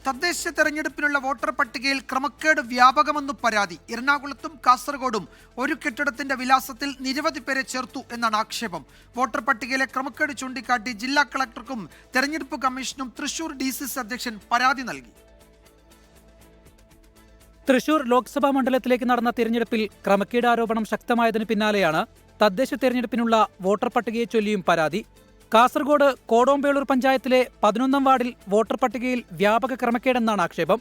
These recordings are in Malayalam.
തദ്ദേശ തെരഞ്ഞെടുപ്പിനുള്ള വോട്ടർ പട്ടികയിൽ ക്രമക്കേട് വ്യാപകമെന്ന് പരാതി. എറണാകുളത്തും കാസർഗോഡും ഒരു കെട്ടിടത്തിന്റെ വിലാസത്തിൽ നിരവധി പേരെ ചേർത്തു എന്നാണ് ആക്ഷേപം. വോട്ടർ പട്ടികയിലെ ക്രമക്കേട് ചൂണ്ടിക്കാട്ടി ജില്ലാ കളക്ടർക്കും തെരഞ്ഞെടുപ്പ് കമ്മീഷനും തൃശൂർ DCC അധ്യക്ഷൻ പരാതി നൽകി. തൃശൂർ ലോക്സഭാ മണ്ഡലത്തിലേക്ക് നടന്ന തിരഞ്ഞെടുപ്പിൽ ക്രമക്കേട് ആരോപണം ശക്തമായതിനു പിന്നാലെയാണ് തദ്ദേശ തെരഞ്ഞെടുപ്പിനുള്ള വോട്ടർ പട്ടികയെ ചൊല്ലിയും പരാതി. കാസർഗോഡ് കോടോംബേളൂർ പഞ്ചായത്തിലെ 11ാം വാർഡിൽ വോട്ടർ പട്ടികയിൽ വ്യാപക ക്രമക്കേടെന്നാണ് ആക്ഷേപം.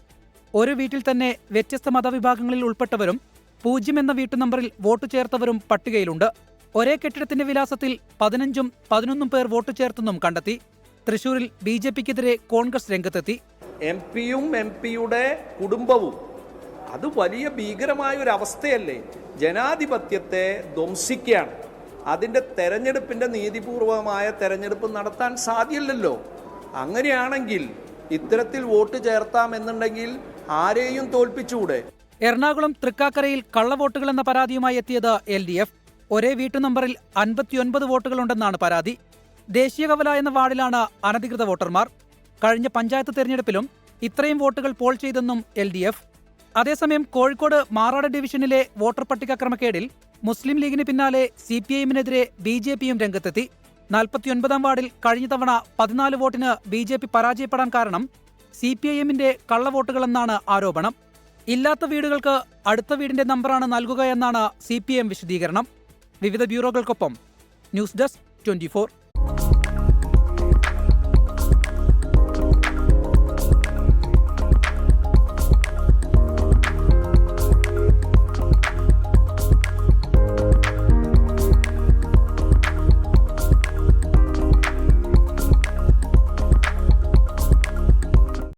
ഒരു വീട്ടിൽ തന്നെ വ്യത്യസ്ത മതവിഭാഗങ്ങളിൽ ഉൾപ്പെട്ടവരും 0 എന്ന വീട്ടുനമ്പറിൽ വോട്ട് ചേർത്തവരും പട്ടികയിലുണ്ട്. ഒരേ കെട്ടിടത്തിന്റെ വിലാസത്തിൽ 15ഉം 11ഉം പേർ വോട്ട് ചേർത്തെന്നും കണ്ടെത്തി. തൃശൂരിൽ BJPക്കെതിരെ കോൺഗ്രസ് രംഗത്തെത്തി. MP-യും MP-യുടെ കുടുംബവും അത് വലിയ ഭീകരമായ ഒരു അവസ്ഥയല്ലേ? ജനാധിപത്യത്തെ ധ്വംസിക്കുകയാണ്. അതിൻ്റെ തെരഞ്ഞെടുപ്പിൻ്റെ നീതിപൂർവമായ തെരഞ്ഞെടുപ്പ് നടത്താൻ സാധ്യമല്ലല്ലോ. അങ്ങനെയാണെങ്കിൽ ഇത്തരത്തിൽ വോട്ട് ചേർത്താമെന്നുണ്ടെങ്കിൽ ആരെയും തോൽപ്പിച്ചുകൂടെ? എറണാകുളം തൃക്കാക്കരയിൽ കള്ളവോട്ടുകൾ എന്ന പരാതിയുമായി എത്തിയത് LDF. ഒരേ വീട്ടുനമ്പറിൽ 59 വോട്ടുകളുണ്ടെന്നാണ് പരാതി. ദേശീയ കവല എന്ന വാർഡിലാണ് അനധികൃത വോട്ടർമാർ. കഴിഞ്ഞ പഞ്ചായത്ത് തെരഞ്ഞെടുപ്പിലും ഇത്രയും വോട്ടുകൾ പോൾ ചെയ്തെന്നും LDF. അതേസമയം കോഴിക്കോട് മാറാട് ഡിവിഷനിലെ വോട്ടർ പട്ടിക ക്രമക്കേടിൽ മുസ്ലിം ലീഗിന് പിന്നാലെ CPIഎമ്മിനെതിരെ BJPയും രംഗത്തെത്തി. 49ാം വാർഡിൽ കഴിഞ്ഞ തവണ 14 വോട്ടിന് BJP പരാജയപ്പെടാൻ കാരണം CPIഎമ്മിന്റെ കള്ളവോട്ടുകളെന്നാണ് ആരോപണം. ഇല്ലാത്ത വീടുകൾക്ക് അടുത്ത വീടിന്റെ നമ്പറാണ് നൽകുകയെന്നാണ് CPIഎം വിശദീകരണം. വിവിധ ബ്യൂറോകൾക്കൊപ്പം ന്യൂസ് ഡെസ്ക് 24.